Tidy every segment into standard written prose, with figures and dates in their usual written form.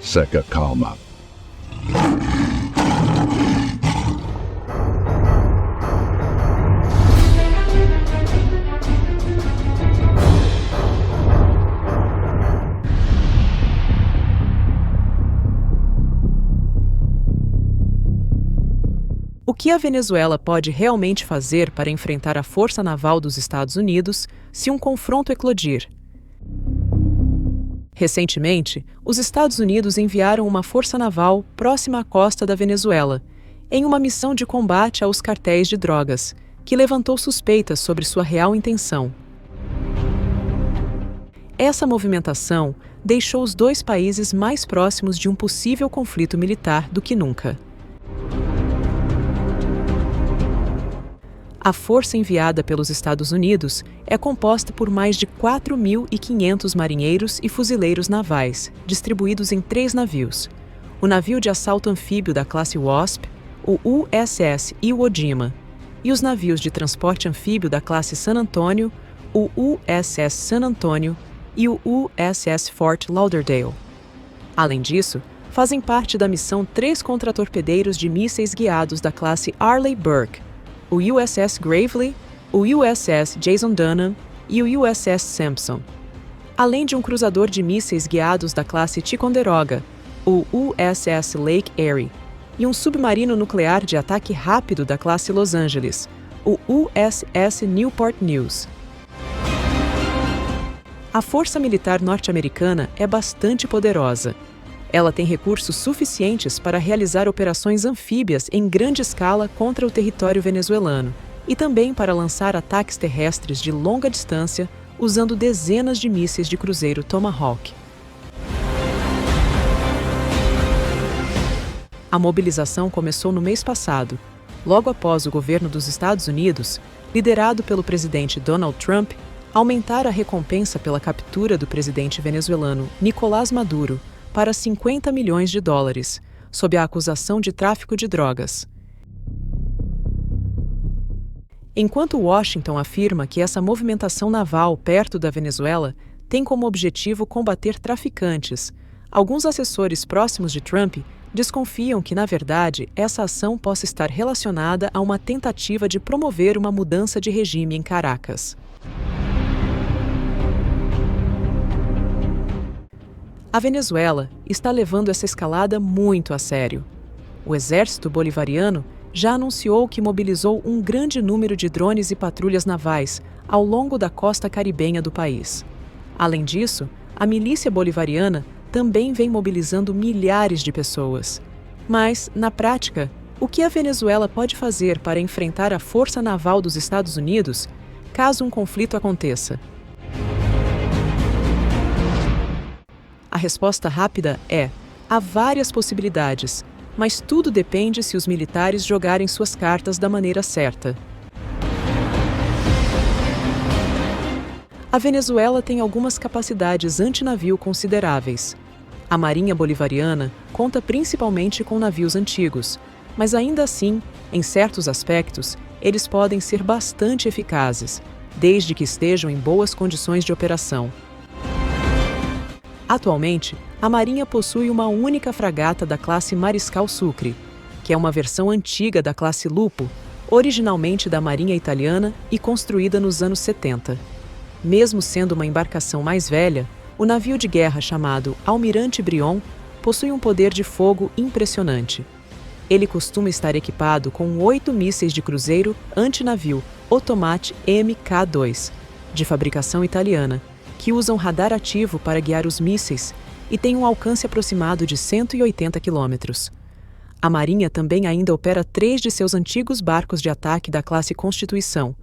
Seca calma. O que a Venezuela pode realmente fazer para enfrentar a força naval dos Estados Unidos se um confronto eclodir? Recentemente, os Estados Unidos enviaram uma força naval próxima à costa da Venezuela, em uma missão de combate aos cartéis de drogas, que levantou suspeitas sobre sua real intenção. Essa movimentação deixou os dois países mais próximos de um possível conflito militar do que nunca. A força enviada pelos Estados Unidos é composta por mais de 4.500 marinheiros e fuzileiros navais, distribuídos em 3 navios: o navio de assalto anfíbio da classe Wasp, o USS Iwo Jima, e os navios de transporte anfíbio da classe San Antonio, o USS San Antonio e o USS Fort Lauderdale. Além disso, fazem parte da missão 3 contratorpedeiros de mísseis guiados da classe Arleigh Burke, o USS Gravely, o USS Jason Dunham e o USS Sampson, além de um cruzador de mísseis guiados da classe Ticonderoga, o USS Lake Erie, e um submarino nuclear de ataque rápido da classe Los Angeles, o USS Newport News. A força militar norte-americana é bastante poderosa. Ela tem recursos suficientes para realizar operações anfíbias em grande escala contra o território venezuelano e também para lançar ataques terrestres de longa distância usando dezenas de mísseis de cruzeiro Tomahawk. A mobilização começou no mês passado, logo após o governo dos Estados Unidos, liderado pelo presidente Donald Trump, aumentar a recompensa pela captura do presidente venezuelano Nicolás Maduro para $50 milhões, sob a acusação de tráfico de drogas. Enquanto Washington afirma que essa movimentação naval perto da Venezuela tem como objetivo combater traficantes, alguns assessores próximos de Trump desconfiam que, na verdade, essa ação possa estar relacionada a uma tentativa de promover uma mudança de regime em Caracas. A Venezuela está levando essa escalada muito a sério. O exército bolivariano já anunciou que mobilizou um grande número de drones e patrulhas navais ao longo da costa caribenha do país. Além disso, a milícia bolivariana também vem mobilizando milhares de pessoas. Mas, na prática, o que a Venezuela pode fazer para enfrentar a força naval dos Estados Unidos caso um conflito aconteça? A resposta rápida é: há várias possibilidades, mas tudo depende se os militares jogarem suas cartas da maneira certa. A Venezuela tem algumas capacidades antinavio consideráveis. A Marinha Bolivariana conta principalmente com navios antigos, mas ainda assim, em certos aspectos, eles podem ser bastante eficazes, desde que estejam em boas condições de operação. Atualmente, a Marinha possui uma única fragata da classe Mariscal Sucre, que é uma versão antiga da classe Lupo, originalmente da Marinha Italiana e construída nos anos 70. Mesmo sendo uma embarcação mais velha, o navio de guerra chamado Almirante Brion possui um poder de fogo impressionante. Ele costuma estar equipado com 8 mísseis de cruzeiro antinavio Otomate Mk2, de fabricação italiana, que usam radar ativo para guiar os mísseis e têm um alcance aproximado de 180 quilômetros. A Marinha também ainda opera 3 de seus antigos barcos de ataque da classe Constituição,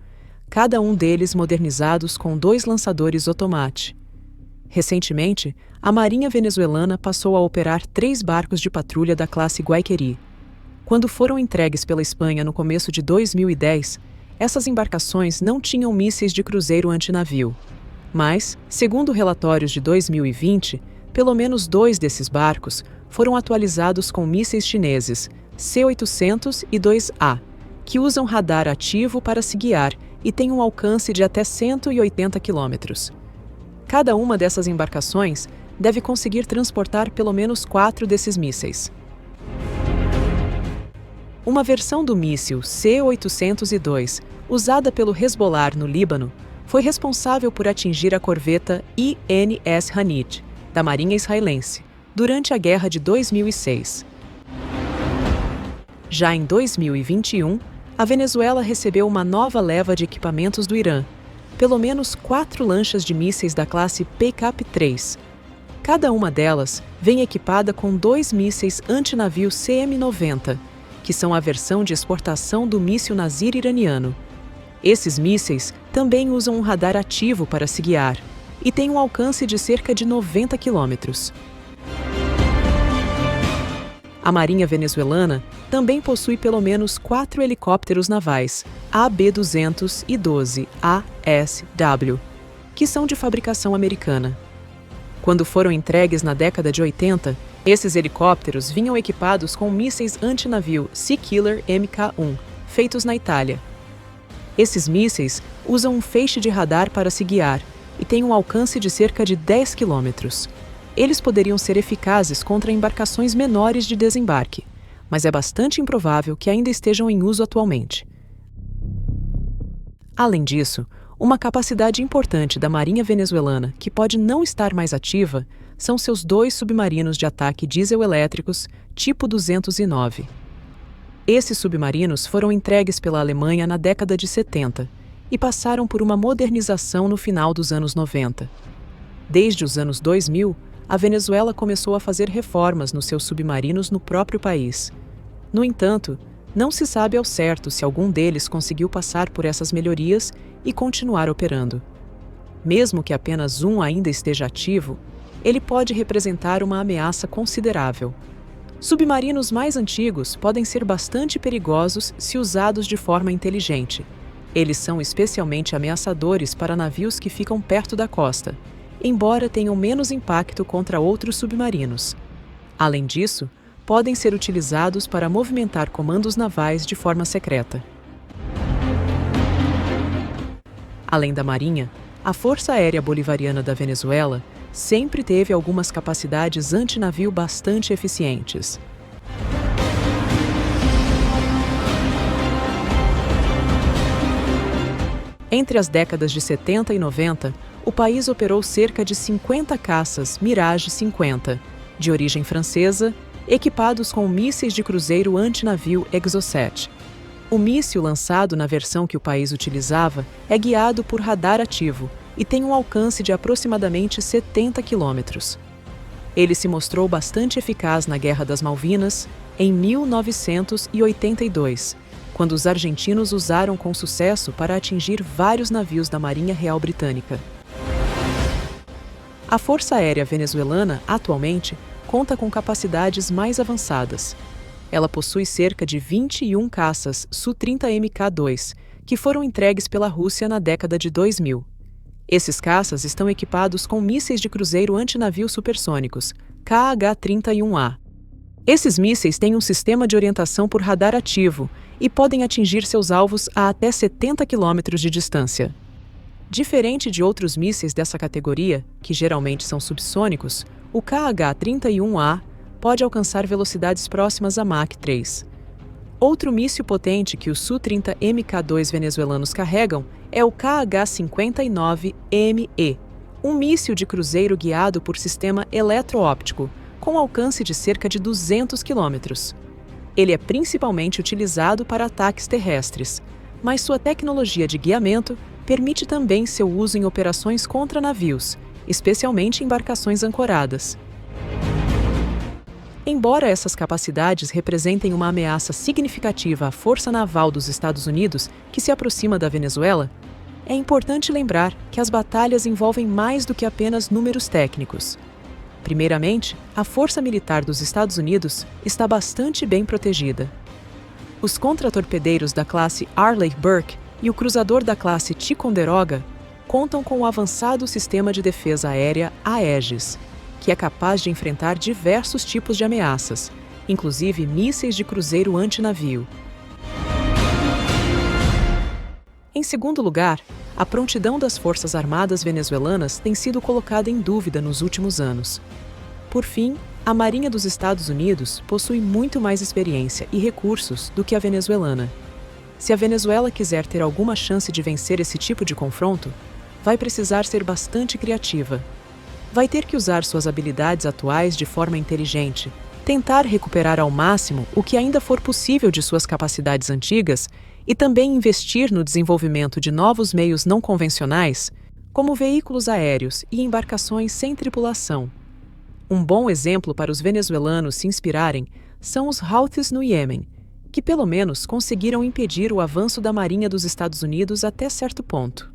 cada um deles modernizados com 2 lançadores Otomate. Recentemente, a Marinha venezuelana passou a operar 3 barcos de patrulha da classe Guaiqueri. Quando foram entregues pela Espanha no começo de 2010, essas embarcações não tinham mísseis de cruzeiro antinavio. Mas, segundo relatórios de 2020, pelo menos 2 desses barcos foram atualizados com mísseis chineses C-800 e 2A, que usam radar ativo para se guiar e têm um alcance de até 180 quilômetros. Cada uma dessas embarcações deve conseguir transportar pelo menos 4 desses mísseis. Uma versão do míssil C-802, usada pelo Hezbollah no Líbano, foi responsável por atingir a corveta INS Hanit, da Marinha Israelense, durante a Guerra de 2006. Já em 2021, a Venezuela recebeu uma nova leva de equipamentos do Irã, pelo menos 4 lanchas de mísseis da classe Paycap-3. Cada uma delas vem equipada com 2 mísseis antinavio CM-90, que são a versão de exportação do míssil Nazir iraniano. Esses mísseis também usam um radar ativo para se guiar e têm um alcance de cerca de 90 quilômetros. A Marinha venezuelana também possui pelo menos 4 helicópteros navais AB-212ASW, que são de fabricação americana. Quando foram entregues na década de 80, esses helicópteros vinham equipados com mísseis antinavio Seakiller Mk1, feitos na Itália. Esses mísseis usam um feixe de radar para se guiar e têm um alcance de cerca de 10 quilômetros. Eles poderiam ser eficazes contra embarcações menores de desembarque, mas é bastante improvável que ainda estejam em uso atualmente. Além disso, uma capacidade importante da Marinha venezuelana, que pode não estar mais ativa, são seus 2 submarinos de ataque diesel-elétricos, tipo 209. Esses submarinos foram entregues pela Alemanha na década de 70 e passaram por uma modernização no final dos anos 90. Desde os anos 2000, a Venezuela começou a fazer reformas nos seus submarinos no próprio país. No entanto, não se sabe ao certo se algum deles conseguiu passar por essas melhorias e continuar operando. Mesmo que apenas um ainda esteja ativo, ele pode representar uma ameaça considerável. Submarinos mais antigos podem ser bastante perigosos se usados de forma inteligente. Eles são especialmente ameaçadores para navios que ficam perto da costa, embora tenham menos impacto contra outros submarinos. Além disso, podem ser utilizados para movimentar comandos navais de forma secreta. Além da Marinha, a Força Aérea Bolivariana da Venezuela sempre teve algumas capacidades antinavio bastante eficientes. Entre as décadas de 70 e 90, o país operou cerca de 50 caças Mirage 50, de origem francesa, equipados com mísseis de cruzeiro antinavio Exocet. O míssil lançado na versão que o país utilizava é guiado por radar ativo e tem um alcance de aproximadamente 70 quilômetros. Ele se mostrou bastante eficaz na Guerra das Malvinas, em 1982, quando os argentinos usaram com sucesso para atingir vários navios da Marinha Real Britânica. A Força Aérea Venezuelana, atualmente, conta com capacidades mais avançadas. Ela possui cerca de 21 caças Su-30 Mk2, que foram entregues pela Rússia na década de 2000. Esses caças estão equipados com mísseis de cruzeiro antinavio supersônicos, KH-31A. Esses mísseis têm um sistema de orientação por radar ativo e podem atingir seus alvos a até 70 km de distância. Diferente de outros mísseis dessa categoria, que geralmente são subsônicos, o KH-31A pode alcançar velocidades próximas a Mach 3. Outro míssil potente que os Su-30 Mk2 venezuelanos carregam é o KH-59ME, um míssil de cruzeiro guiado por sistema eletroóptico, com alcance de cerca de 200 km. Ele é principalmente utilizado para ataques terrestres, mas sua tecnologia de guiamento permite também seu uso em operações contra navios, especialmente embarcações ancoradas. Embora essas capacidades representem uma ameaça significativa à força naval dos Estados Unidos, que se aproxima da Venezuela, é importante lembrar que as batalhas envolvem mais do que apenas números técnicos. Primeiramente, a força militar dos Estados Unidos está bastante bem protegida. Os contratorpedeiros da classe Arleigh Burke e o cruzador da classe Ticonderoga contam com o avançado sistema de defesa aérea Aegis, que é capaz de enfrentar diversos tipos de ameaças, inclusive mísseis de cruzeiro antinavio. Em segundo lugar, a prontidão das Forças Armadas venezuelanas tem sido colocada em dúvida nos últimos anos. Por fim, a Marinha dos Estados Unidos possui muito mais experiência e recursos do que a venezuelana. Se a Venezuela quiser ter alguma chance de vencer esse tipo de confronto, vai precisar ser bastante criativa. Vai ter que usar suas habilidades atuais de forma inteligente, tentar recuperar ao máximo o que ainda for possível de suas capacidades antigas e também investir no desenvolvimento de novos meios não convencionais, como veículos aéreos e embarcações sem tripulação. Um bom exemplo para os venezuelanos se inspirarem são os Houthis no Iêmen, que pelo menos conseguiram impedir o avanço da Marinha dos Estados Unidos até certo ponto.